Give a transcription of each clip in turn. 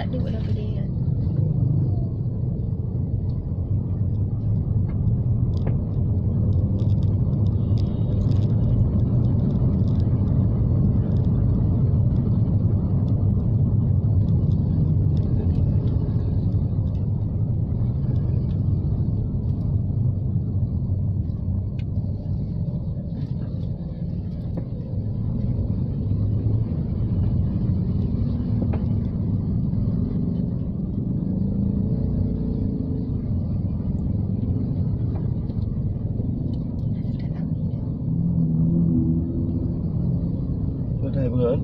ada pula berdaya. Đây bữa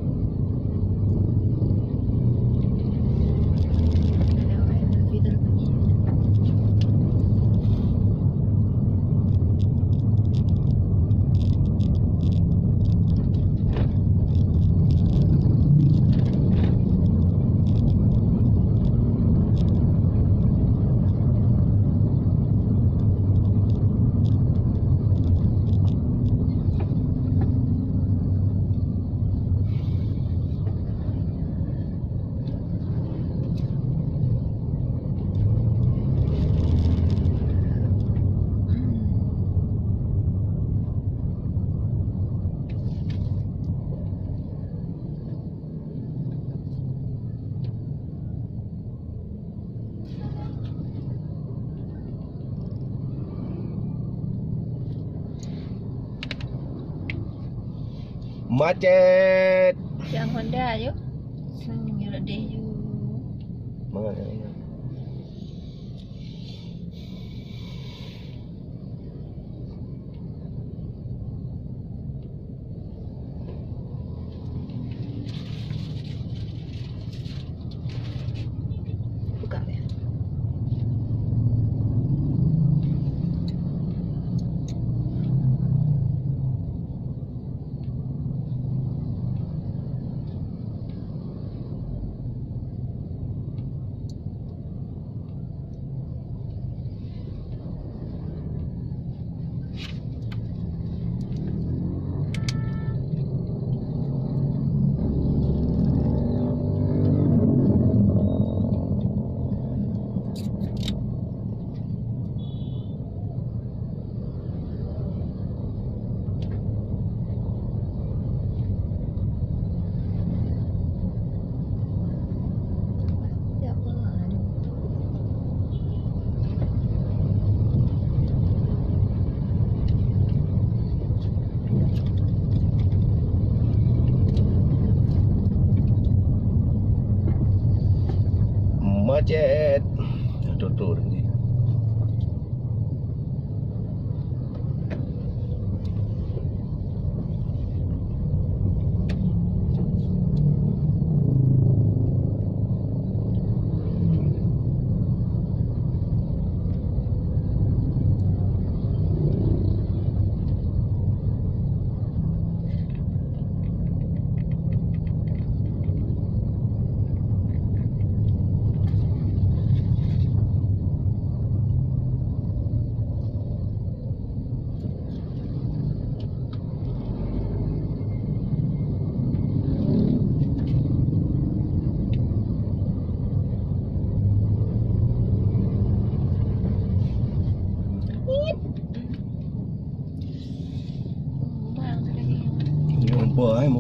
macet. Yang Honda yuk. Senyum deh yuk. Mana ya? Buka ya. Macet. Tutur ni.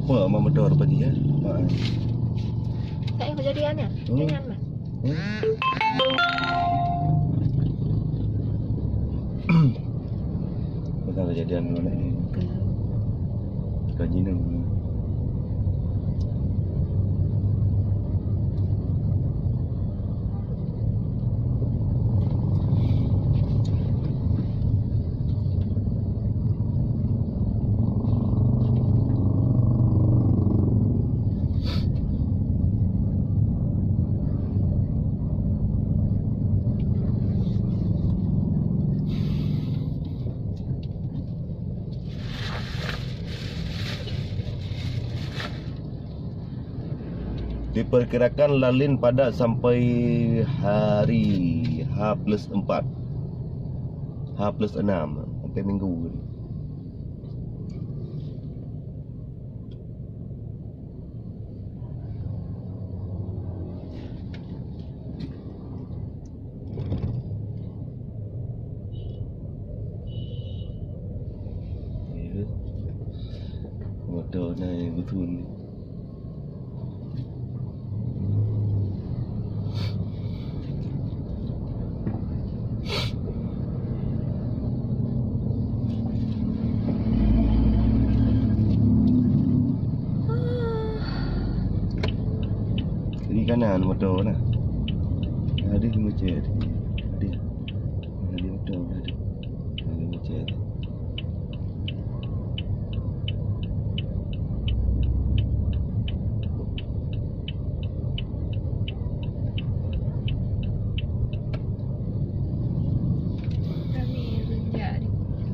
Apa mau motor apa dia? Tak kejadiannya. Jangan mas. Bukan kejadian mana ni? Kajian. Diperkirakan lalin padat sampai hari H+4 H+6 sampai minggu ni. betul ni. Kiri kanan motor lah. Ada macam ada. Ada motor ada. Ada macam ada. Kami rejak ni.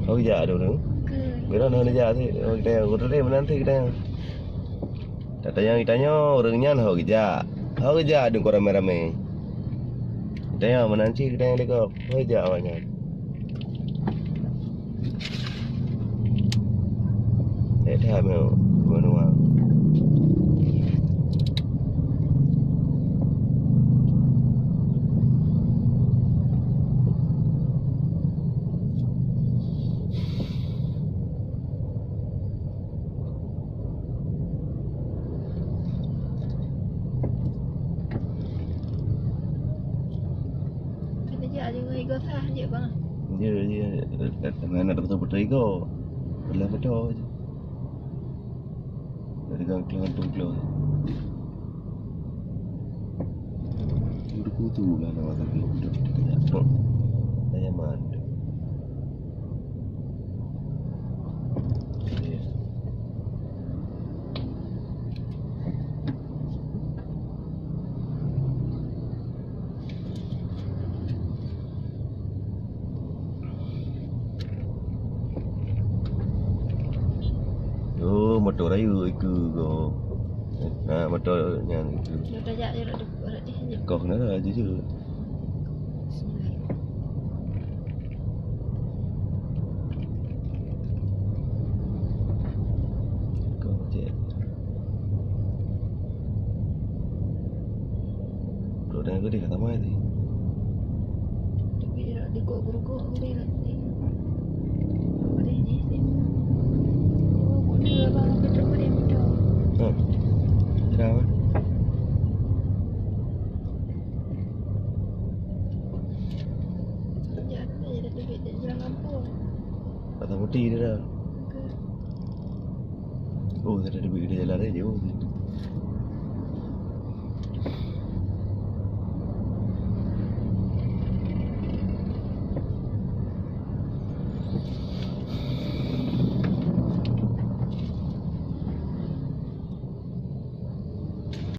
Oh ya ada orang. Ke. Bila nak kerja tu, kita yang kita menanti kita yang. Tak tanya kitanya orangnya nak kerja ada korang ramai-ramai. Kita yang menanti kita yang lekap kerja banyak. Dah mau menua. Rejak je dengan ego sah je bang. Dia mana ada betul-betul ego. Belah betul je. Dari gang tungklo. Udah kutu lah nama tapi udah jatuh. Saya mandi. Oh, motor ayu iku go. Motor yang itu. Dia rejak je rak dekat dia je. Kau kena lah jujur. Kau cek. Kau dah aku dia kata mai tadi. Tapi rak dikok-guruk dia nanti. Boleh ni. Dia bang betul boleh betul. Ha. Kenapa? Rejak tu je dah duit dia jalan kampung. Kata putih dia dah. Ke. Oh, tak ada duit dia jalan dia jauh.